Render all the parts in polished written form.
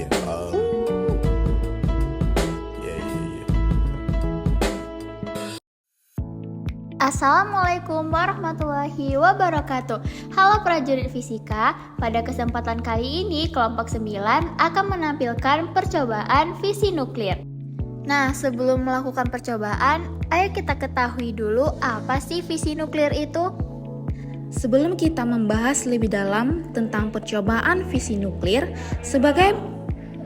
yeah. Yeah. Assalamualaikum warahmatullahi wabarakatuh. Halo prajurit fisika, pada kesempatan kali ini kelompok 9 akan menampilkan percobaan fisi nuklir. Nah, sebelum melakukan percobaan, ayo kita ketahui dulu apa sih fisi nuklir itu? Sebelum kita membahas lebih dalam tentang percobaan fisi nuklir, sebagai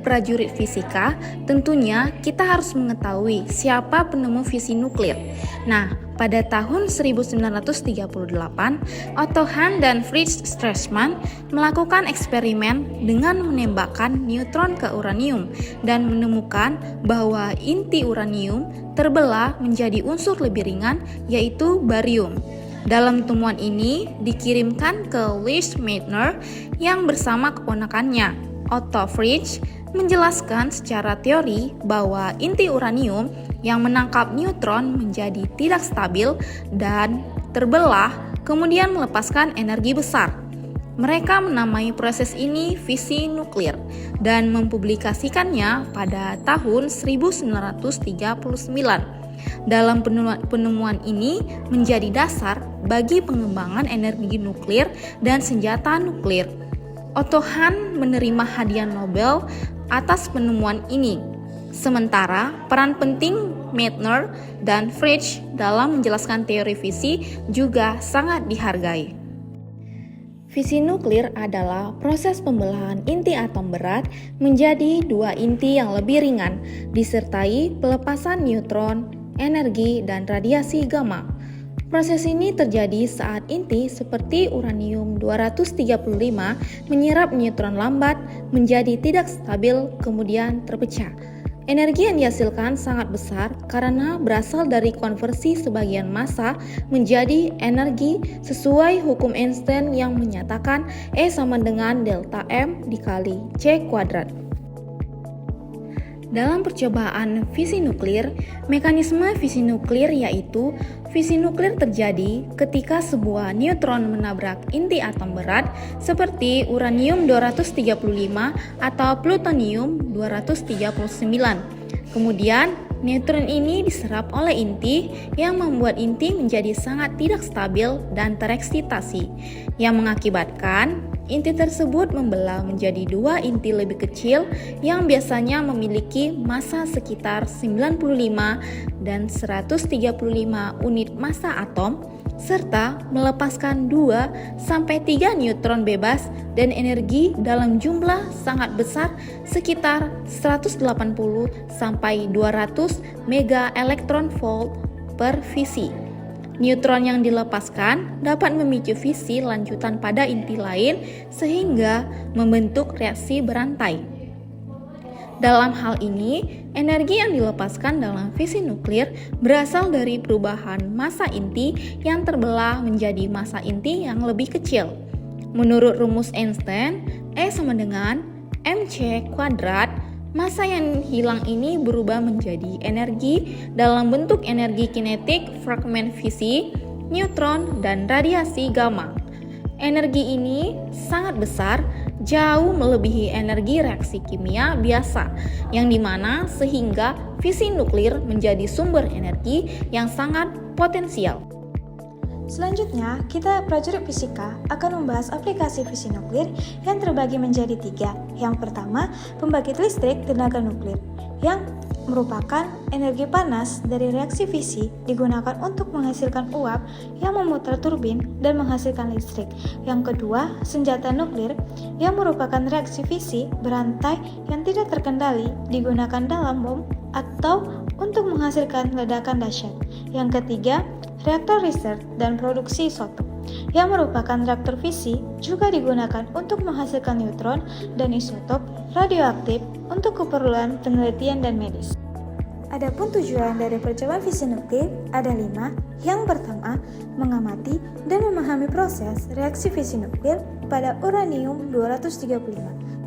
prajurit fisika, tentunya kita harus mengetahui siapa penemu fisi nuklir. Nah, pada tahun 1938, Otto Hahn dan Fritz Strassmann melakukan eksperimen dengan menembakkan neutron ke uranium dan menemukan bahwa inti uranium terbelah menjadi unsur lebih ringan, yaitu barium. Dalam temuan ini dikirimkan ke Louis Meitner yang bersama keponakannya, Otto Fritsch, menjelaskan secara teori bahwa inti uranium yang menangkap neutron menjadi tidak stabil dan terbelah, kemudian melepaskan energi besar. Mereka menamai proses ini fisi nuklir dan mempublikasikannya pada tahun 1939. Dalam penemuan ini menjadi dasar bagi pengembangan energi nuklir dan senjata nuklir. Otto Hahn menerima hadiah Nobel atas penemuan ini. Sementara peran penting Meitner dan Fritsch dalam menjelaskan teori fisi juga sangat dihargai. Fisi nuklir adalah proses pembelahan inti atom berat menjadi dua inti yang lebih ringan, disertai pelepasan neutron, energi, dan radiasi gamma. Proses ini terjadi saat inti seperti uranium-235 menyerap neutron lambat menjadi tidak stabil kemudian terpecah. Energi yang dihasilkan sangat besar karena berasal dari konversi sebagian massa menjadi energi sesuai hukum Einstein yang menyatakan E sama dengan delta M dikali C kuadrat. Dalam percobaan fisi nuklir, mekanisme fisi nuklir yaitu fisi nuklir terjadi ketika sebuah neutron menabrak inti atom berat seperti uranium-235 atau plutonium-239. Kemudian, neutron ini diserap oleh inti yang membuat inti menjadi sangat tidak stabil dan tereksitasi, yang mengakibatkan inti tersebut membelah menjadi dua inti lebih kecil yang biasanya memiliki massa sekitar 95 dan 135 unit massa atom, serta melepaskan 2-3 neutron bebas dan energi dalam jumlah sangat besar sekitar 180-200 mega elektron volt per fisi. Neutron yang dilepaskan dapat memicu fisi lanjutan pada inti lain sehingga membentuk reaksi berantai. Dalam hal ini, energi yang dilepaskan dalam fisi nuklir berasal dari perubahan massa inti yang terbelah menjadi massa inti yang lebih kecil. Menurut rumus Einstein, E sama dengan mc kuadrat. Massa yang hilang ini berubah menjadi energi dalam bentuk energi kinetik fragmen fisi, neutron, dan radiasi gamma. Energi ini sangat besar, jauh melebihi energi reaksi kimia biasa, yang dimana sehingga fisi nuklir menjadi sumber energi yang sangat potensial. Selanjutnya, kita prajurit fisika akan membahas aplikasi fisi nuklir yang terbagi menjadi 3. Yang pertama, pembangkit listrik tenaga nuklir, yang merupakan energi panas dari reaksi fisi digunakan untuk menghasilkan uap yang memutar turbin dan menghasilkan listrik. Yang kedua, senjata nuklir yang merupakan reaksi fisi berantai yang tidak terkendali digunakan dalam bom atau untuk menghasilkan ledakan dahsyat. Yang ketiga, reaktor riset dan produksi isotop yang merupakan reaktor fisi juga digunakan untuk menghasilkan neutron dan isotop radioaktif untuk keperluan penelitian dan medis. Adapun tujuan dari percobaan fisi nuklir ada 5. Yang pertama, mengamati dan memahami proses reaksi fisi nuklir pada uranium-235.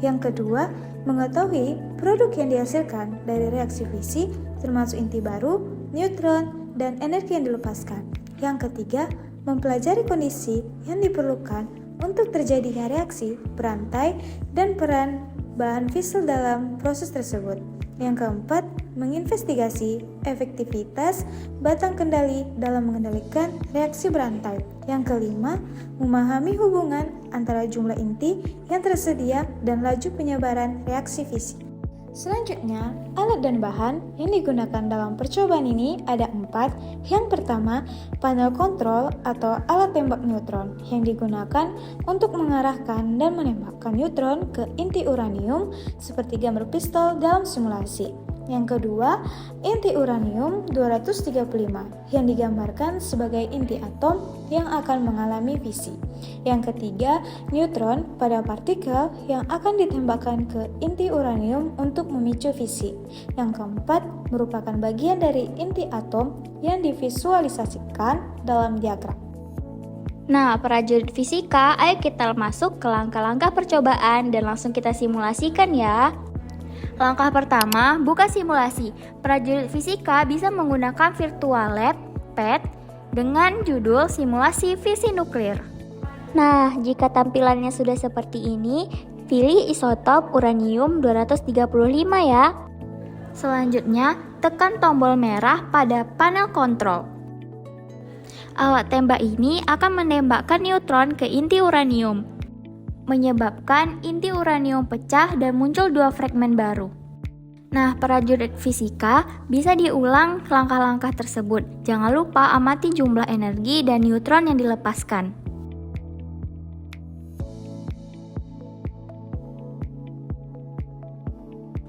Yang kedua, mengetahui produk yang dihasilkan dari reaksi fisi termasuk inti baru, neutron, dan energi yang dilepaskan. Yang ketiga, mempelajari kondisi yang diperlukan untuk terjadinya reaksi berantai dan peran bahan fisil dalam proses tersebut. Yang keempat, menginvestigasi efektivitas batang kendali dalam mengendalikan reaksi berantai. Yang kelima, memahami hubungan antara jumlah inti yang tersedia dan laju penyebaran reaksi fisik. Selanjutnya, alat dan bahan yang digunakan dalam percobaan ini ada 4. Yang pertama, panel kontrol atau alat tembak neutron yang digunakan untuk mengarahkan dan menembakkan neutron ke inti uranium seperti gambar pistol dalam simulasi. Yang kedua, inti uranium 235 yang digambarkan sebagai inti atom yang akan mengalami fisi. Yang ketiga, neutron pada partikel yang akan ditembakkan ke inti uranium untuk memicu fisi. Yang keempat, merupakan bagian dari inti atom yang divisualisasikan dalam diagram. Nah, prajurit fisika, ayo kita masuk ke langkah-langkah percobaan dan langsung kita simulasikan ya. Langkah pertama, buka simulasi. Prajurit fisika bisa menggunakan virtual lab PET dengan judul simulasi fisi nuklir. Nah, jika tampilannya sudah seperti ini, pilih isotop uranium 235 ya. Selanjutnya, tekan tombol merah pada panel kontrol. Alat tembak ini akan menembakkan neutron ke inti uranium, menyebabkan inti uranium pecah dan muncul 2 fragmen baru. Nah, prajurit fisika bisa diulang langkah-langkah tersebut. Jangan lupa amati jumlah energi dan neutron yang dilepaskan.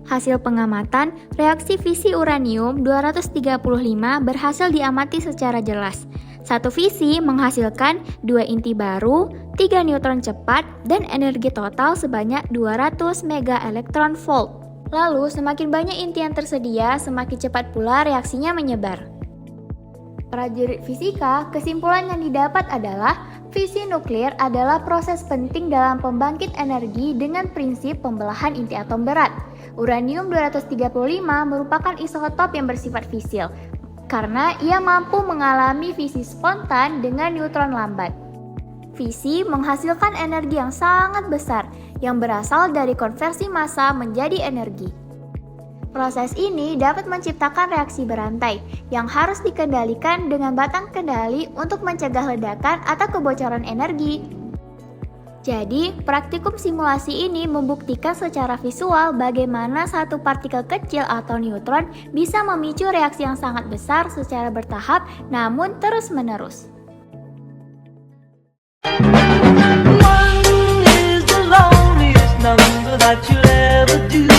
Hasil pengamatan, reaksi fisi uranium 235 berhasil diamati secara jelas. Satu fisi menghasilkan 2 inti baru, 3 neutron cepat, dan energi total sebanyak 200 mega elektron volt. Lalu, semakin banyak inti yang tersedia, semakin cepat pula reaksinya menyebar. Prajurit fisika, kesimpulan yang didapat adalah fisi nuklir adalah proses penting dalam pembangkit energi dengan prinsip pembelahan inti atom berat. Uranium 235 merupakan isotop yang bersifat fisil, karena ia mampu mengalami fisi spontan dengan neutron lambat. Fisi menghasilkan energi yang sangat besar yang berasal dari konversi massa menjadi energi. Proses ini dapat menciptakan reaksi berantai yang harus dikendalikan dengan batang kendali untuk mencegah ledakan atau kebocoran energi. Jadi, praktikum simulasi ini membuktikan secara visual bagaimana satu partikel kecil atau neutron bisa memicu reaksi yang sangat besar secara bertahap namun terus-menerus. One is the loneliest number that you'll ever do.